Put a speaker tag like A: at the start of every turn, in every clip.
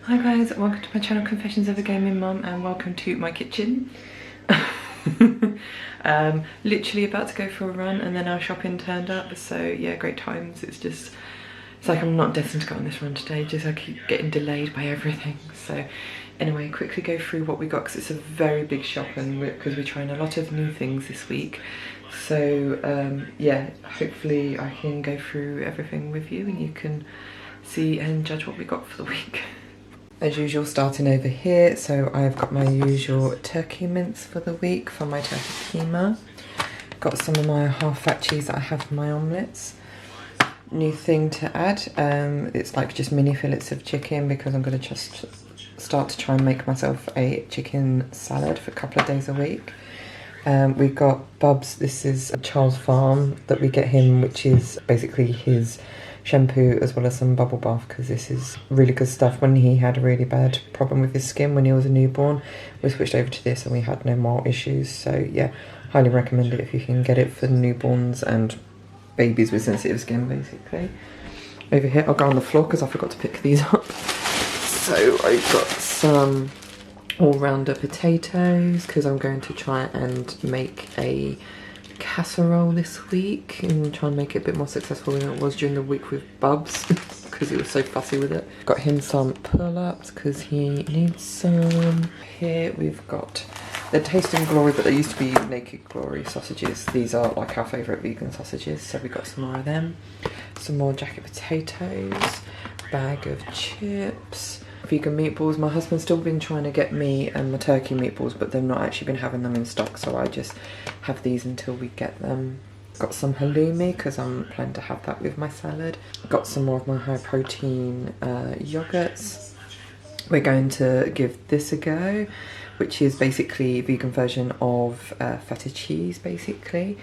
A: Hi guys, welcome to my channel Confessions of a Gaming Mum and welcome to my kitchen. Literally about to go for a run and then our shopping turned up, so yeah, great times. It's like I'm not destined to go on this run today, just I keep getting delayed by everything. So anyway, quickly go through what we got because it's a very big shop and because we're trying a lot of new things this week. So yeah, hopefully I can go through everything with you and you can see and judge what we got for the week. As usual, starting over here, so I've got my usual turkey mince for the week for my turkey keema. Got some of my half-fat cheese that I have for my omelettes. New thing to add, it's like just mini fillets of chicken because I'm going to just start to try and make myself a chicken salad for a couple of days a week. We've got Bubs, this is a Charles Farm that we get him, which is basically his shampoo as well as some bubble bath because this is really good stuff. When he had a really bad problem with his skin when he was a newborn, we switched over to this and we had no more issues. So yeah, highly recommend it if you can get it for newborns and babies with sensitive skin basically. Over here I'll go on the floor because I forgot to pick these up. So I've got some all-rounder potatoes because I'm going to try and make a casserole this week and try and make it a bit more successful than it was during the week with Bubs because he was so fussy with it. Got him some pull-ups because he needs some. Here we've got the Taste and Glory, but they used to be Naked Glory sausages. These are like our favourite vegan sausages, so we got some more of them. Some more jacket potatoes, bag of chips, vegan meatballs. My husband's still been trying to get me my turkey meatballs, but they've not actually been having them in stock, so I just have these until we get them. Got some halloumi because I'm planning to have that with my salad. Got some more of my high protein yogurts. We're going to give this a go, which is basically a vegan version of feta cheese basically.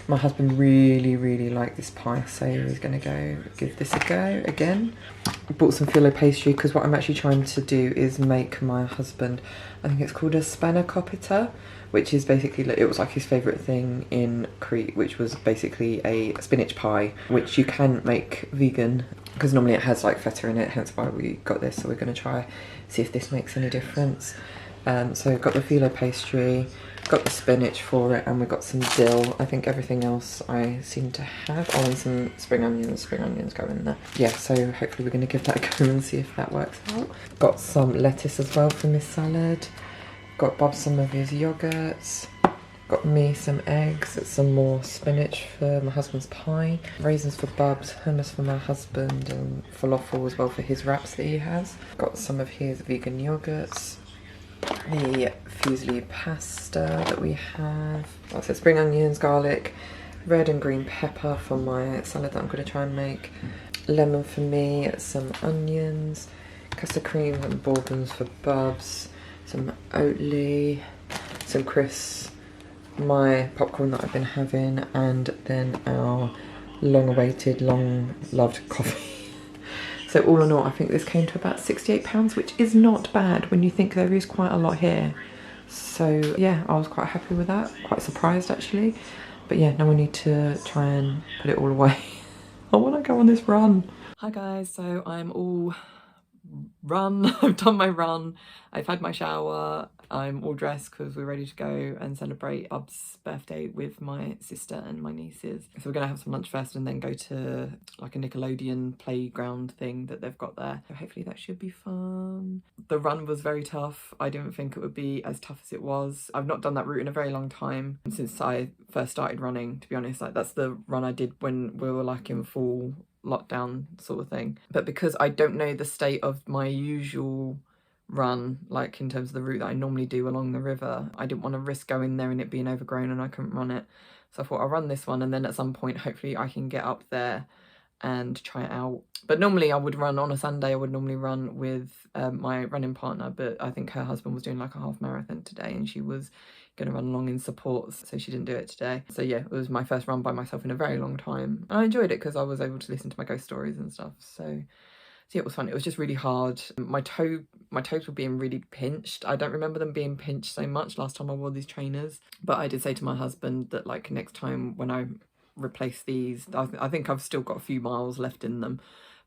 A: My husband really liked this pie, so he's going to go give this a go again. I bought some filo pastry because what I'm actually trying to do is make my husband, I think it's called a Spanakopita, which is basically, it was like his favourite thing in Crete, which was basically a spinach pie, which you can make vegan because normally it has like feta in it, hence why we got this. So we're going to try see if this makes any difference. So I've got the filo pastry, got the spinach for it, and we've got some dill. I think everything else I seem to have. Oh, and some spring onions go in there. Yeah, so hopefully we're going to give that a go and see if that works out. Got some lettuce as well from this salad. Got Bob some of his yogurts. Got me some eggs, some more spinach for my husband's pie, raisins for Bubs, hummus for my husband, and falafel as well for his wraps that he has. Got some of his vegan yogurts. The fusilli pasta that we have. Like I said, spring onions, garlic, red and green pepper for my salad that I'm going to try and make. Lemon for me, some onions, custard cream and bourbons for Bubs, some Oatly, some crisps, my popcorn that I've been having, and then our long-awaited, long-loved coffee. So all in all, I think this came to about £68, which is not bad when you think there is quite a lot here. So yeah, I was quite happy with that, quite surprised actually. But yeah, now we need to try and put it all away. I want to go on this run. Hi guys, so I'm all run. I've done my run. I've had my shower. I'm all dressed because we're ready to go and celebrate Bub's birthday with my sister and my nieces. So we're going to have some lunch first and then go to like a Nickelodeon playground thing that they've got there. So hopefully that should be fun. The run was very tough. I didn't think it would be as tough as it was. I've not done that route in a very long time since I first started running, to be honest. Like that's the run I did when we were like in full lockdown sort of thing. But because I don't know the state of my usual run, like in terms of the route that I normally do along the river, I didn't want to risk going there and it being overgrown and I couldn't run it. So I thought I'll run this one and then at some point hopefully I can get up there and try it out. But normally I would run on a Sunday, I would normally run with my running partner, but I think her husband was doing like a half marathon today and she was going to run along in support, so she didn't do it today. So yeah, it was my first run by myself in a very long time and I enjoyed it because I was able to listen to my ghost stories and stuff. So yeah, it was fun. It was just really hard. My toes were being really pinched. I don't remember them being pinched so much last time I wore these trainers, but I did say to my husband that like next time when I replace these, I think I've still got a few miles left in them,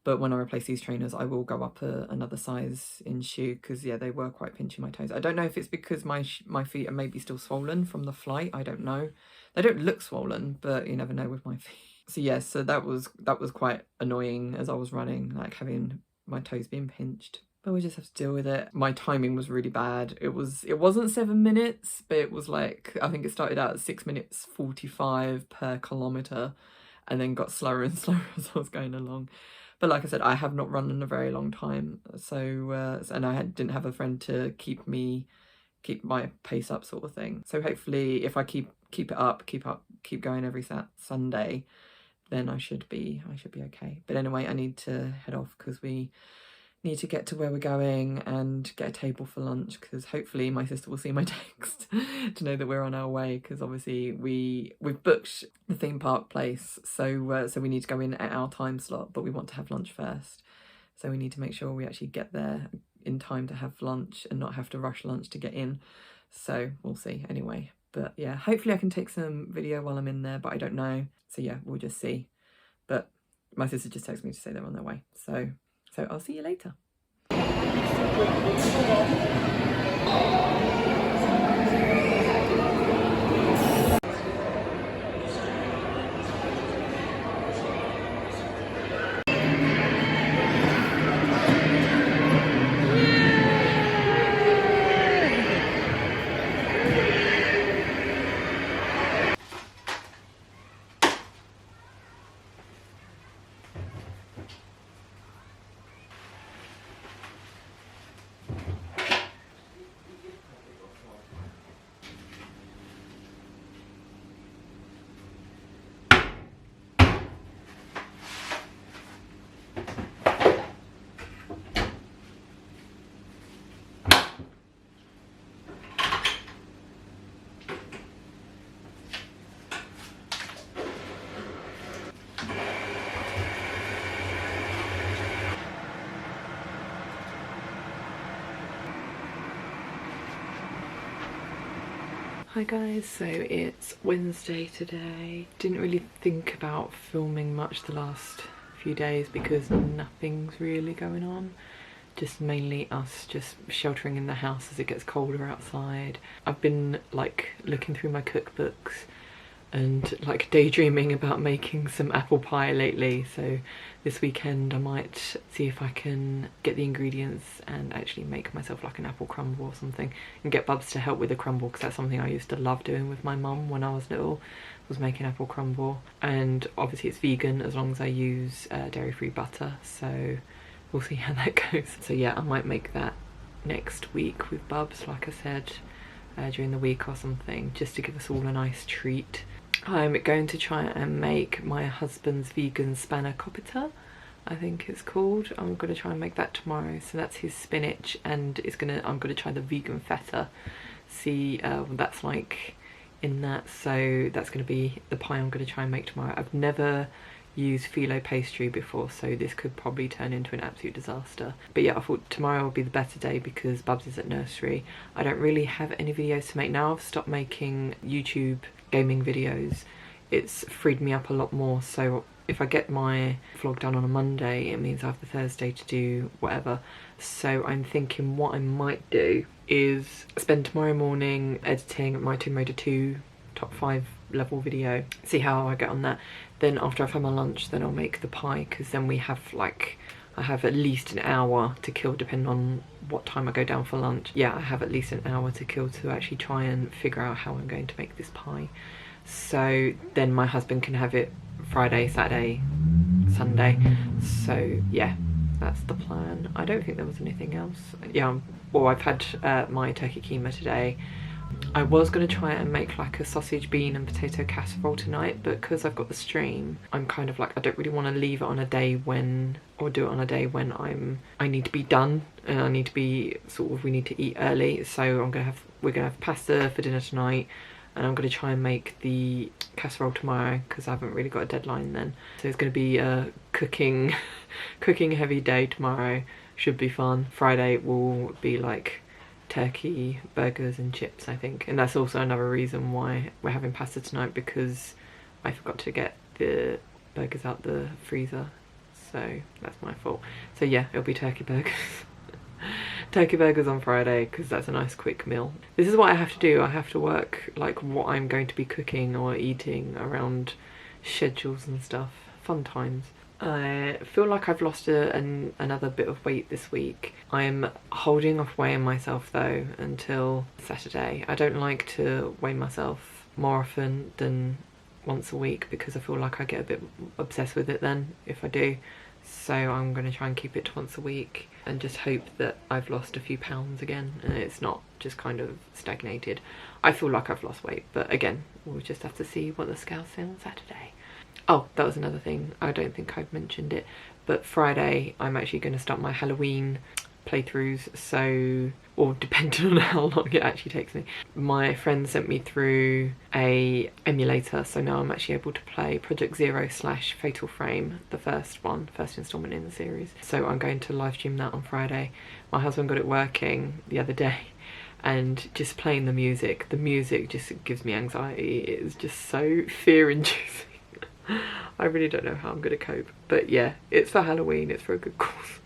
B: But when I replace these trainers, I will go up another size in shoe, because yeah, they were quite pinching my toes. I don't know if it's because my feet are maybe still swollen from the flight. I don't know. They don't look swollen, but you never know with my feet. So yeah, so that was quite annoying as I was running, like having my toes being pinched. But we just have to deal with it. My timing was really bad. It wasn't 7 minutes, but it was like, I think it started out at 6 minutes 45 per kilometre, and then got slower and slower as I was going along. But like I said, I have not run in a very long time, so and I didn't have a friend to keep my pace up, sort of thing. So hopefully, if I keep going every Sunday, then I should be okay. But anyway, I need to head off because we need to get to where we're going and get a table for lunch, because hopefully my sister will see my text to know that we're on our way, because obviously we've booked the theme park place, so we need to go in at our time slot, but we want to have lunch first, so we need to make sure we actually get there in time to have lunch and not have to rush lunch to get in. So we'll see anyway. But yeah, hopefully I can take some video while I'm in there, but I don't know. So yeah, we'll just see. But my sister just texted me to say they're on their way. So I'll see you later. Hi guys, so it's Wednesday today. Didn't really think about filming much the last few days because nothing's really going on. Just mainly us just sheltering in the house as it gets colder outside. I've been like looking through my cookbooks and like daydreaming about making some apple pie lately, so this weekend I might see if I can get the ingredients and actually make myself like an apple crumble or something, and get Bubs to help with the crumble, because that's something I used to love doing with my mum when I was little, was making apple crumble. And obviously it's vegan as long as I use dairy-free butter, so we'll see how that goes. So yeah, I might make that next week with Bubs, like I said, during the week or something, just to give us all a nice treat. I'm going to try and make my husband's vegan Spanakopita, I think it's called. I'm going to try and make that tomorrow. So that's his spinach, and I'm going to try the vegan feta, see what that's like in that. So that's going to be the pie I'm going to try and make tomorrow. I've never used phyllo pastry before, so this could probably turn into an absolute disaster. But yeah, I thought tomorrow will be the better day because Bubs is at nursery. I don't really have any videos to make now. I've stopped making YouTube gaming videos. It's freed me up a lot more, so if I get my vlog done on a Monday, it means I have the Thursday to do whatever. So I'm thinking what I might do is spend tomorrow morning editing my Tomb Raider 2 top 5 level video, see how I get on that. Then after I've had my lunch, then I'll make the pie, because then we have like, I have at least an hour to kill depending on what time I go down for lunch. Yeah, I have at least an hour to kill to actually try and figure out how I'm going to make this pie. So then my husband can have it Friday, Saturday, Sunday. So yeah, that's the plan. I don't think there was anything else. Yeah, well, I've had my turkey keema today. I was going to try and make like a sausage, bean and potato casserole tonight, but because I've got the stream, I'm kind of like, I don't really want to leave it on a day when, or do it on a day when I need to be done and I need to be we need to eat early. So we're going to have pasta for dinner tonight, and I'm going to try and make the casserole tomorrow because I haven't really got a deadline then. So it's going to be a cooking heavy day tomorrow. Should be fun. Friday will be like turkey, burgers and chips, I think. And that's also another reason why we're having pasta tonight, because I forgot to get the burgers out the freezer. so that's my fault. So yeah, it'll be turkey burgers. Turkey burgers on Friday, because that's a nice quick meal. This is what I have to do. I have to work like what I'm going to be cooking or eating around schedules and stuff. Fun times. I feel like I've lost another bit of weight this week. I'm holding off weighing myself though until Saturday. I don't like to weigh myself more often than once a week because I feel like I get a bit obsessed with it then if I do. So I'm going to try and keep it to once a week and just hope that I've lost a few pounds again and it's not just kind of stagnated. I feel like I've lost weight, but again, we'll just have to see what the scales say on Saturday. Oh, that was another thing. I don't think I've mentioned it, but Friday I'm actually going to start my Halloween playthroughs, so, or depending on how long it actually takes me. My friend sent me through a emulator, so now I'm actually able to play Project Zero / Fatal Frame, the first installment in the series. So I'm going to live stream that on Friday. My husband got it working the other day, and just playing the music just gives me anxiety. It is just so fear-inducing. I really don't know how I'm going to cope, but yeah, it's for Halloween, it's for a good cause.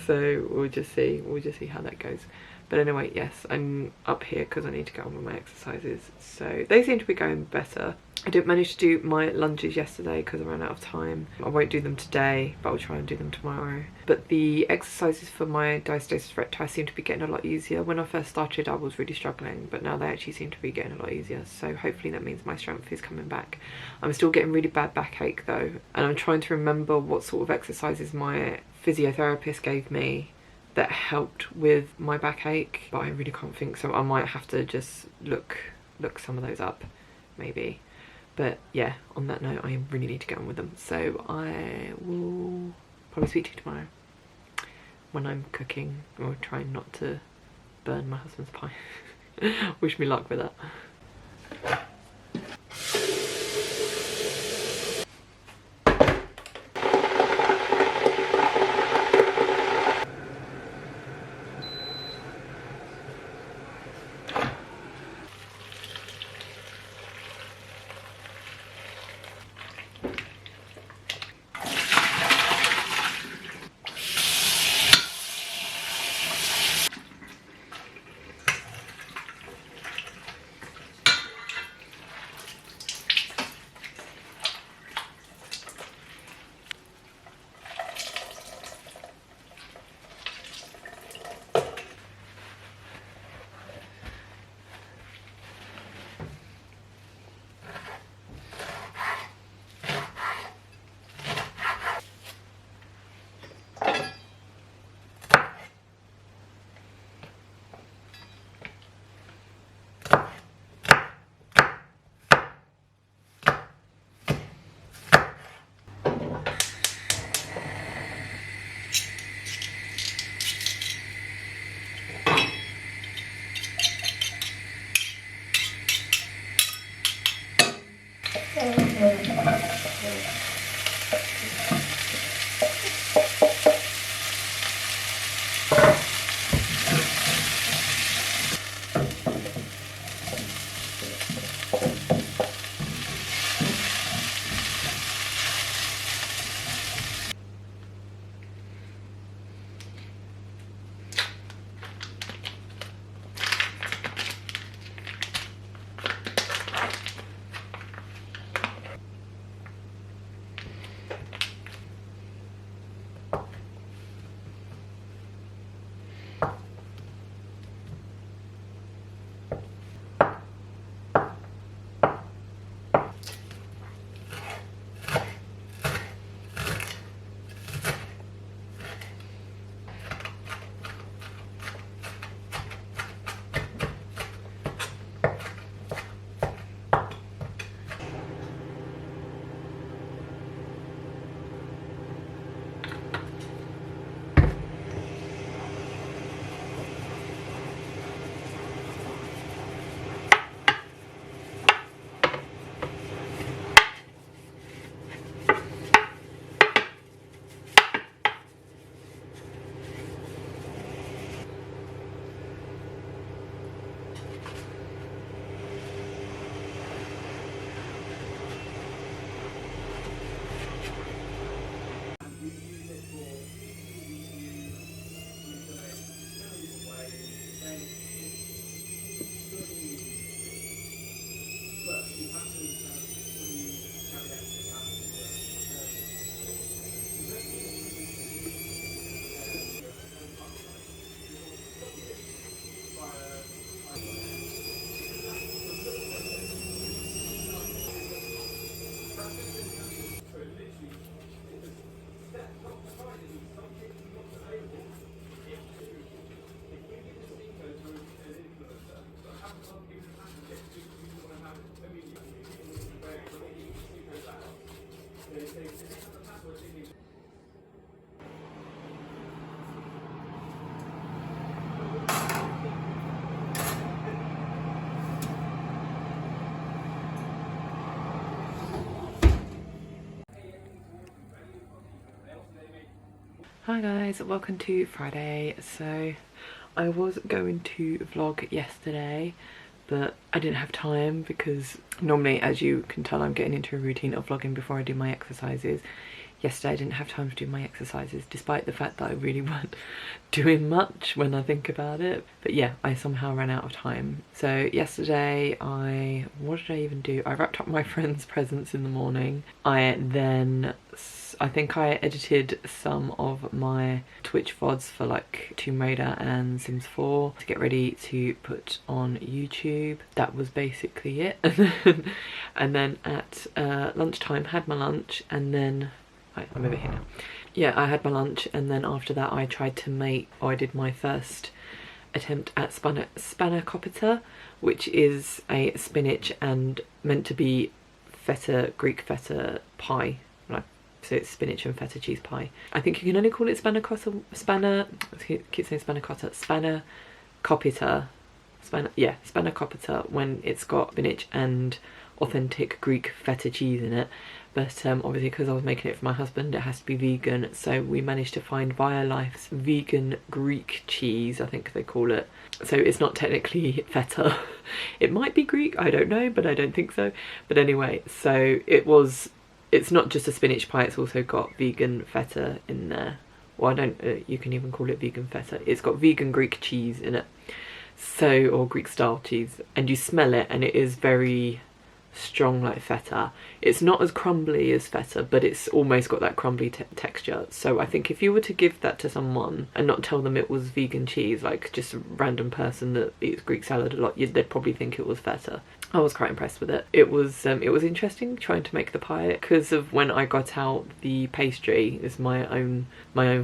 B: So we'll just see how that goes. But anyway, yes, I'm up here because I need to get on with my exercises, so they seem to be going better. I didn't manage to do my lunges yesterday because I ran out of time. I won't do them today, but I'll try and do them tomorrow. But the exercises for my diastasis recti seem to be getting a lot easier. When I first started I was really struggling, but now they actually seem to be getting a lot easier, so hopefully that means my strength is coming back. I'm still getting really bad backache though, and I'm trying to remember what sort of exercises my physiotherapist gave me that helped with my backache, but I really can't think, so I might have to just look some of those up maybe. But yeah, on that note, I really need to get on with them, so I will probably speak to you tomorrow when I'm cooking, or trying not to burn my husband's pie. Wish me luck with that. Hi guys, welcome to Friday. So I was going to vlog yesterday, but I didn't have time because normally, as you can tell, I'm getting into a routine of vlogging before I do my exercises. Yesterday I didn't have time to do my exercises, despite the fact that I really weren't doing much when I think about it. But yeah, I somehow ran out of time. So yesterday what did I even do? I wrapped up my friend's presents in the morning. I think I edited some of my Twitch VODs for like Tomb Raider and Sims 4 to get ready to put on YouTube. That was basically it. And then at lunchtime had my lunch, and then I'm over here now. Yeah, I had my lunch, and then after that I did my first attempt at Spanakopita, which is a spinach and keep to feta, Greek feta pie. So it's spinach and feta cheese pie. I think you can only call it Spanakopita when it's got spinach and authentic Greek feta cheese in it. But obviously, because I was making it for my husband, it has to be vegan. So we managed to find Violife's vegan Greek cheese, I think they call it. So it's not technically feta. It might be Greek, I don't know, but I don't think so. But anyway, so it's not just a spinach pie, it's also got vegan feta in there. Well, you can even call it vegan feta. It's got vegan Greek cheese in it. So, or Greek style cheese. And you smell it and it is very strong like feta. It's not as crumbly as feta, but it's almost got that crumbly texture. So I think if you were to give that to someone and not tell them it was vegan cheese, like just a random person that eats Greek salad a lot, they'd probably think it was feta. I was quite impressed with it. It was interesting trying to make the pie because of when I got out the pastry. It's my own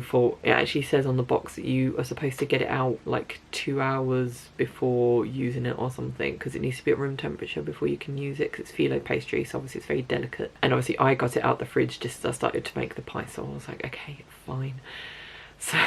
B: fault. It actually says on the box that you are supposed to get it out like 2 hours before using it or something, because it needs to be at room temperature before you can use it, because it's phyllo pastry, so obviously it's very delicate. And obviously I got it out the fridge just as I started to make the pie, so I was like, okay, fine. So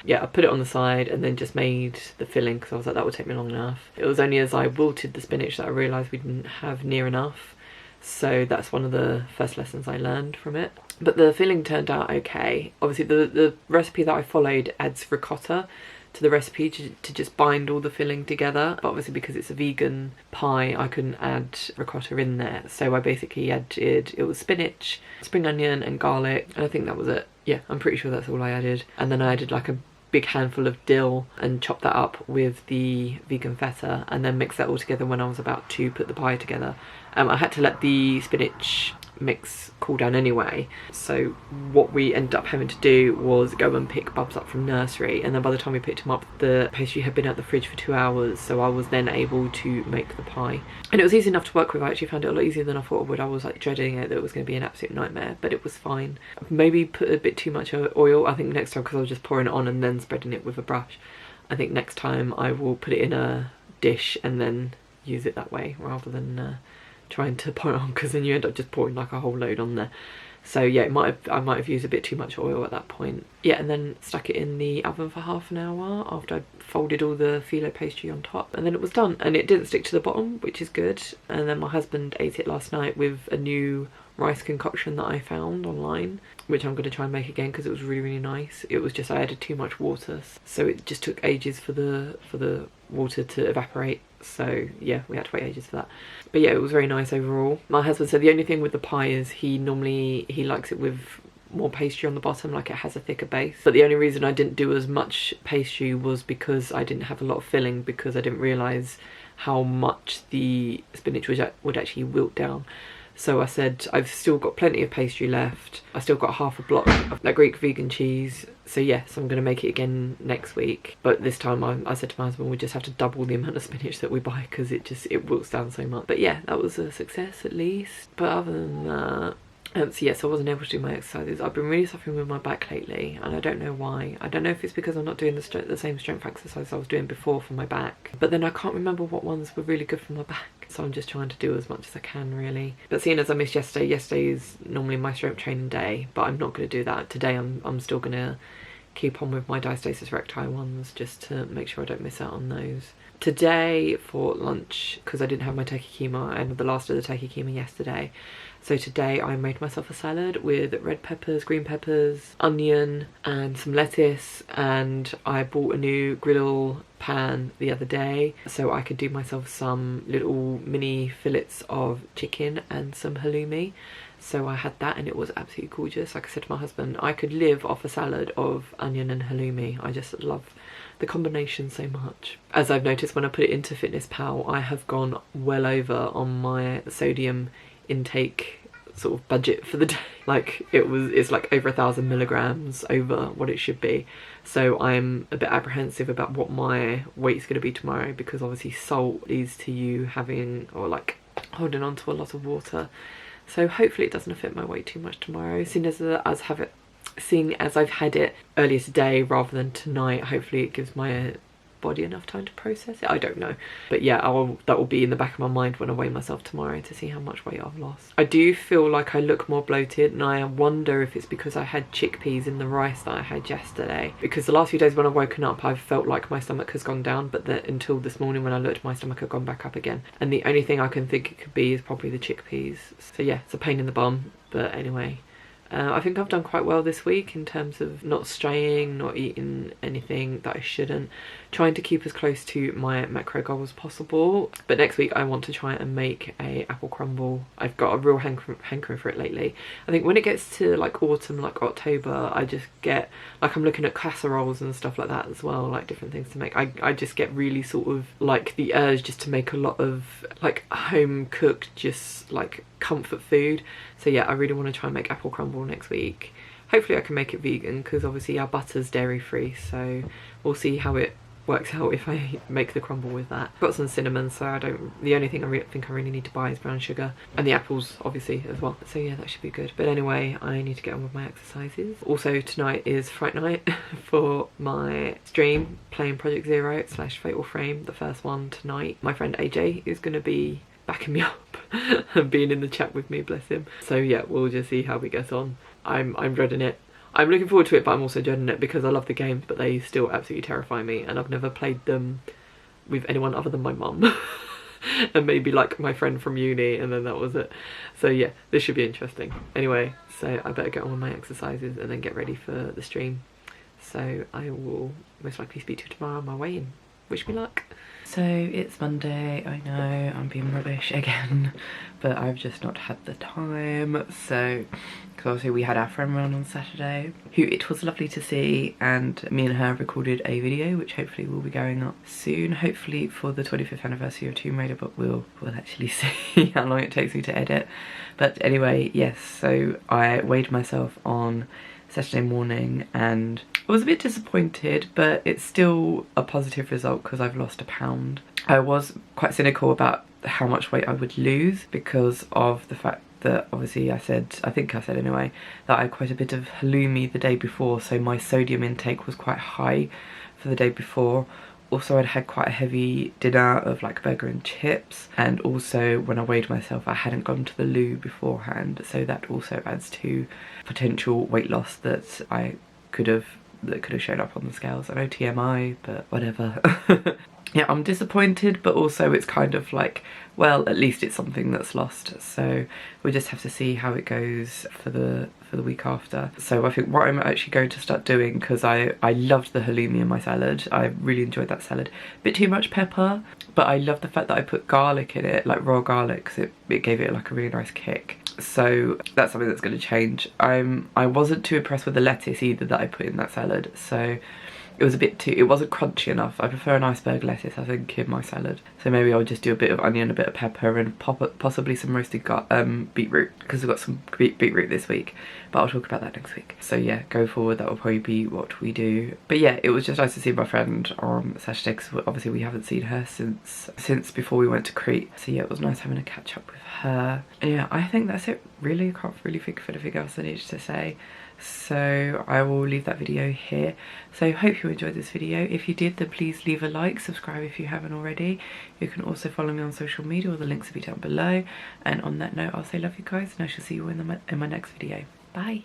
B: yeah, I put it on the side and then just made the filling because I was like, that would take me long enough. It was only as I wilted the spinach that I realised we didn't have near enough. So that's one of the first lessons I learned from it. But the filling turned out okay. Obviously the recipe that I followed adds ricotta to the recipe to just bind all the filling together. But obviously because it's a vegan pie, I couldn't add ricotta in there. So I basically added, it was spinach, spring onion and garlic, and I think that was it. Yeah, I'm pretty sure that's all I added. And then I added like a big handful of dill and chopped that up with the vegan feta and then mixed that all together when I was about to put the pie together. I had to let the spinach mix cool down anyway, so what we ended up having to do was go and pick Bubs up from nursery, and then by the time we picked him up the pastry had been out the fridge for 2 hours, so I was then able to make the pie. And it was easy enough to work with. I actually found it a lot easier than I thought I would. I was like dreading it, that it was going to be an absolute nightmare, but it was fine. Maybe put a bit too much oil, I think next time, because I was just pouring it on and then spreading it with a brush. I think next time I will put it in a dish and then use it that way rather than trying to pour it on, because then you end up just pouring like a whole load on there. So yeah, I might have used a bit too much oil at that point. Yeah, and then stuck it in the oven for half an hour after I folded all the phyllo pastry on top, and then it was done. And it didn't stick to the bottom, which is good. And then my husband ate it last night with a new rice concoction that I found online, which I'm going to try and make again because it was really, really nice. It was just I added too much water, so it just took ages for the water to evaporate. So yeah, we had to wait ages for that. But yeah, it was very nice overall. My husband said the only thing with the pie is he likes it with more pastry on the bottom, like it has a thicker base. But the only reason I didn't do as much pastry was because I didn't have a lot of filling, because I didn't realise how much the spinach would actually wilt down. So I said, I've still got plenty of pastry left. I still got half a block of that Greek vegan cheese. So yes, I'm going to make it again next week. But this time I said to my husband, we just have to double the amount of spinach that we buy because it wilts down so much. But yeah, that was a success at least. But other than that, so yes, I wasn't able to do my exercises. I've been really suffering with my back lately, and I don't know why. I don't know if it's because I'm not doing the same strength exercise I was doing before for my back, but then I can't remember what ones were really good for my back. So I'm just trying to do as much as I can, really. But seeing as I missed yesterday is normally my strength training day, but I'm not going to do that today. I'm still going to keep on with my diastasis recti ones just to make sure I don't miss out on those. Today for lunch, because I didn't have my turkey keema, I had the last of the turkey keema yesterday, so today I made myself a salad with red peppers, green peppers, onion and some lettuce, and I bought a new griddle pan the other day so I could do myself some little mini fillets of chicken and some halloumi. So I had that and it was absolutely gorgeous. Like I said to my husband, I could live off a salad of onion and halloumi. I just love the combination so much. As I've noticed when I put it into FitnessPal, I have gone well over on my sodium intake sort of budget for the day. Like it's like over 1,000 milligrams over what it should be. So I'm a bit apprehensive about what my weight's going to be tomorrow, because obviously salt leads to you having, or like holding on to a lot of water. So hopefully it doesn't affect my weight too much tomorrow. Seeing as I've had it earlier today rather than tonight, hopefully it gives my body enough time to process it. I don't know, but yeah, that will be in the back of my mind when I weigh myself tomorrow to see how much weight I've lost. I do feel like I look more bloated, and I wonder if it's because I had chickpeas in the rice that I had yesterday, because the last few days when I've woken up I've felt like my stomach has gone down, but until this morning when I looked, my stomach had gone back up again, and the only thing I can think it could be is probably the chickpeas. So yeah, it's a pain in the bum, but anyway. I think I've done quite well this week in terms of not straying, not eating anything that I shouldn't, trying to keep as close to my macro goal as possible. But next week I want to try and make a apple crumble. I've got a real hankering for it lately. I think when it gets to like autumn, like October, I just get, like I'm looking at casseroles and stuff like that as well, like different things to make. I just get really sort of like the urge just to make a lot of like home cooked, just like comfort food. So yeah, I really want to try and make apple crumble next week. Hopefully I can make it vegan, because obviously our butter's dairy free, so we'll see how it works out if I make the crumble with that. Got some cinnamon, so the only thing I think I really need to buy is brown sugar, and the apples obviously as well. So yeah, that should be good. But anyway, I need to get on with my exercises. Also tonight is Fright Night for my stream playing Project Zero / Fatal Frame, the first one tonight. My friend AJ is going to be backing me up and being in the chat with me, bless him. So yeah, we'll just see how we get on. I'm dreading it. I'm looking forward to it, but I'm also dreading it because I love the games, but they still absolutely terrify me, and I've never played them with anyone other than my mum and maybe like my friend from uni, and then that was it. So yeah, this should be interesting. Anyway, so I better get on with my exercises and then get ready for the stream. So I will most likely speak to you tomorrow on my way in. Wish me luck. So it's Monday, I know I'm being rubbish again, but I've just not had the time. So, because obviously we had our friend round on Saturday, who it was lovely to see, and me and her recorded a video which hopefully will be going up soon, hopefully for the 25th anniversary of Tomb Raider, but we'll actually see how long it takes me to edit. But anyway, yes, so I weighed myself on Saturday morning and I was a bit disappointed, but it's still a positive result because I've lost £1. I was quite cynical about how much weight I would lose because of the fact that obviously I think I said anyway, that I had quite a bit of halloumi the day before, so my sodium intake was quite high for the day before. Also, I'd had quite a heavy dinner of like burger and chips, and also when I weighed myself I hadn't gone to the loo beforehand, so that also adds to potential weight loss that could have shown up on the scales. I know TMI, but whatever. Yeah, I'm disappointed, but also it's kind of like, well, at least it's something that's lost. So we'll just have to see how it goes for the week after. So I think what I'm actually going to start doing, because I loved the halloumi in my salad. I really enjoyed that salad. Bit too much pepper, but I love the fact that I put garlic in it, like raw garlic, because it gave it like a really nice kick. So that's something that's going to change. I wasn't too impressed with the lettuce either that I put in that salad. So it was it wasn't crunchy enough. I prefer an iceberg lettuce, I think, in my salad. So maybe I'll just do a bit of onion, a bit of pepper, and possibly some roasted beetroot, because I've got some beetroot this week. But I'll talk about that next week. So yeah, go forward, that will probably be what we do. But yeah, it was just nice to see my friend on Saturday, because obviously we haven't seen her since before we went to Crete. So yeah, it was nice having a catch up with her. And yeah, I think that's it really. I can't really think of anything else I needed to say. So I will leave that video here. So hope you enjoyed this video. If you did, then please leave a like, subscribe if you haven't already. You can also follow me on social media, all the links will be down below. And on that note, I'll say love you guys, and I shall see you in my next video. Bye.